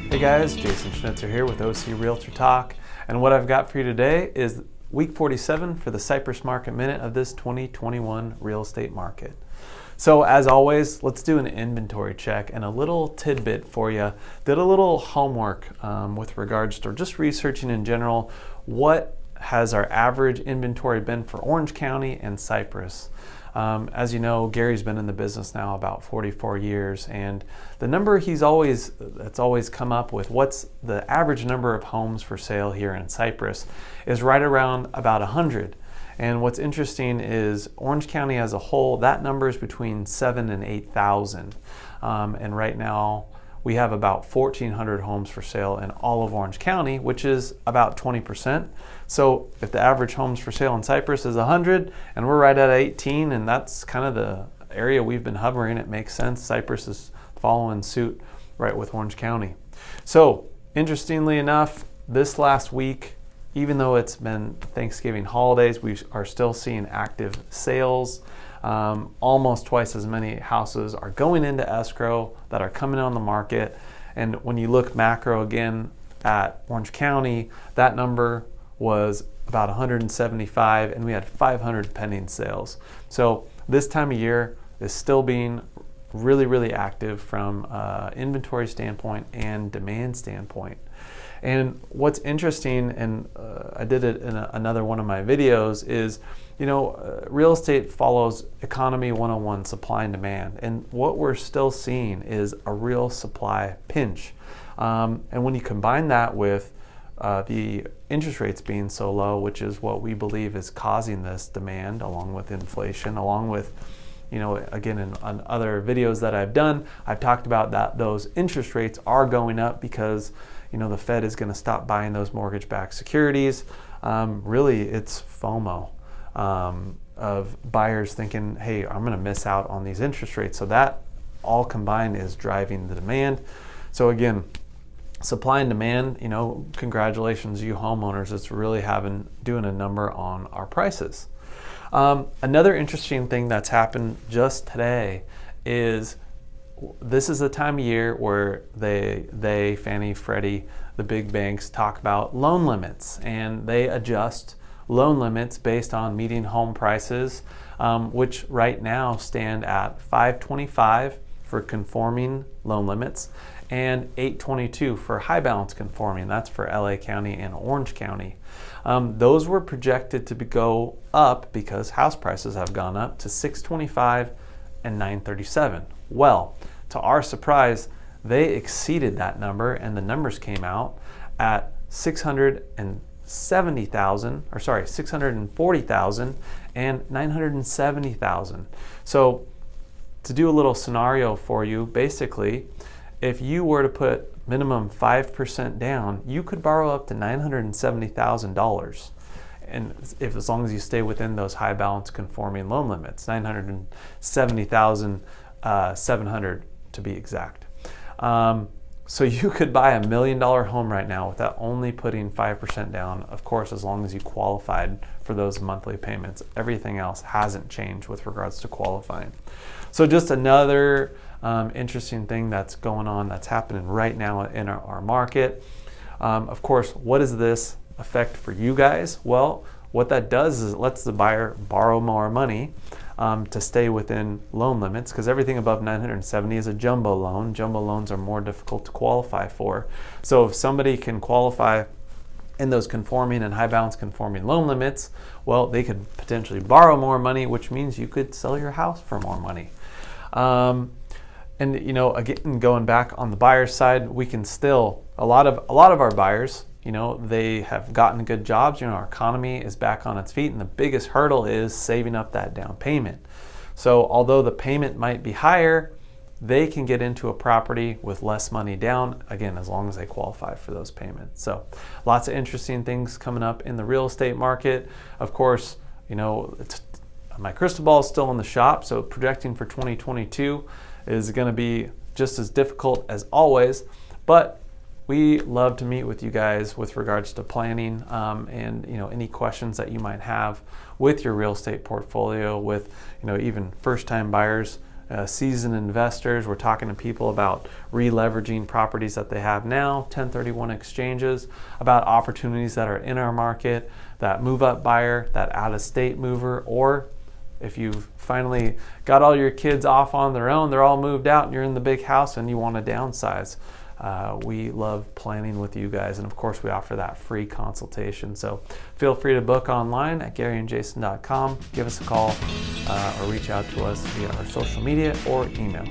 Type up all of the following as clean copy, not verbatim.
Hey guys, Jason Schnitzer here with O.C Realtor Talk, and what I've got for you today is week 47 for the Cypress Market Minute of this 2021 real estate market. So as always, let's do an inventory check and a little tidbit for you. Did a little homework with regards to just researching in general, what has our average inventory been for Orange County and Cypress. As you know, Gary's been in the business now about 44 years, and the number that's always come up with, what's the average number of homes for sale here in Cypress, is right around about 100. And what's interesting is Orange County as a whole, that number is between 7,000 and 8,000. And right now we have about 1,400 homes for sale in all of Orange County, which is about 20%. So if the average homes for sale in Cypress is 100 and we're right at 18, and that's kind of the area we've been hovering, it makes sense. Cypress is following suit right with Orange County. So interestingly enough, this last week, even though it's been Thanksgiving holidays, we are still seeing active sales. Almost twice as many houses are going into escrow that are coming on the market. And when you look macro again at Orange County, that number was about 175, and we had 500 pending sales. So this time of year is still being really, really active from inventory standpoint and demand standpoint. And what's interesting, and I did it in another one of my videos, is real estate follows economy 101, supply and demand. And what we're still seeing is a real supply pinch. And when you combine that with the interest rates being so low, which is what we believe is causing this demand, along with inflation, along with, again, on other videos that I've done, I've talked about that those interest rates are going up because the Fed is going to stop buying those mortgage-backed securities. Really, it's FOMO of buyers thinking, hey, I'm going to miss out on these interest rates. So that all combined is driving the demand. So again, supply and demand, congratulations, you homeowners. It's really doing a number on our prices. Another interesting thing that's happened just today is this is the time of year where they, Fannie, Freddie, the big banks, talk about loan limits, and they adjust loan limits based on median home prices, which right now stand at 525 for conforming loan limits and 822 for high balance conforming. That's for LA County and Orange County. Those were projected to go up because house prices have gone up to 625 and 937. Well, to our surprise, they exceeded that number, and the numbers came out at 640,000 and 970,000. So to do a little scenario for you, basically, if you were to put minimum 5% down, you could borrow up to $970,000. And as long as you stay within those high balance conforming loan limits, 970,700 to be exact. So you could buy $1 million home right now without only putting 5% down, of course, as long as you qualified for those monthly payments. Everything else hasn't changed with regards to qualifying. So just another interesting thing that's going on, that's happening right now in our market. Of course, what does this affect for you guys? Well, what that does is it lets the buyer borrow more money to stay within loan limits, because everything above 970 is a jumbo loan. Jumbo loans are more difficult to qualify for. So if somebody can qualify in those conforming and high balance conforming loan limits, well, they could potentially borrow more money, which means you could sell your house for more money. And again, going back on the buyer's side, we can still, a lot of our buyers, they have gotten good jobs. Our economy is back on its feet, and the biggest hurdle is saving up that down payment. So although the payment might be higher, they can get into a property with less money down, again, as long as they qualify for those payments. So lots of interesting things coming up in the real estate market. Of course, my crystal ball is still in the shop, so projecting for 2022 is going to be just as difficult as always, but we love to meet with you guys with regards to planning and any questions that you might have with your real estate portfolio, with even first-time buyers seasoned investors. We're talking to people about re-leveraging properties that they have now, 1031 exchanges, about opportunities that are in our market, that move-up buyer, that out-of-state mover, or if you've finally got all your kids off on their own, they're all moved out and you're in the big house and you want to downsize. We love planning with you guys, and of course we offer that free consultation. So feel free to book online at GaryandJason.com, give us a call or reach out to us via our social media or email.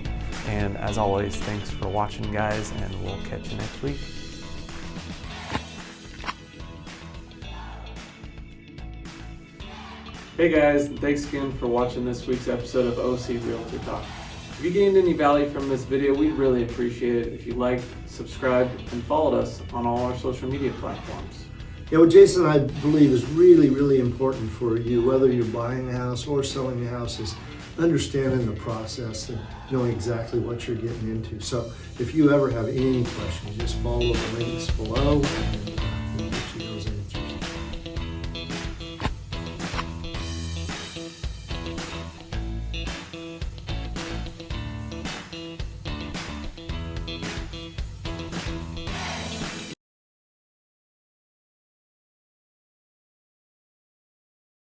And as always, thanks for watching, guys, and we'll catch you next week. Hey guys, thanks again for watching this week's episode of O.C Realtor Talk. If you gained any value from this video, we'd really appreciate it if you liked, subscribed, and followed us on all our social media platforms. Yeah, what Jason I believe is really, really important for you, whether you're buying a house or selling a house, is understanding the process and knowing exactly what you're getting into. So if you ever have any questions, just follow the links below.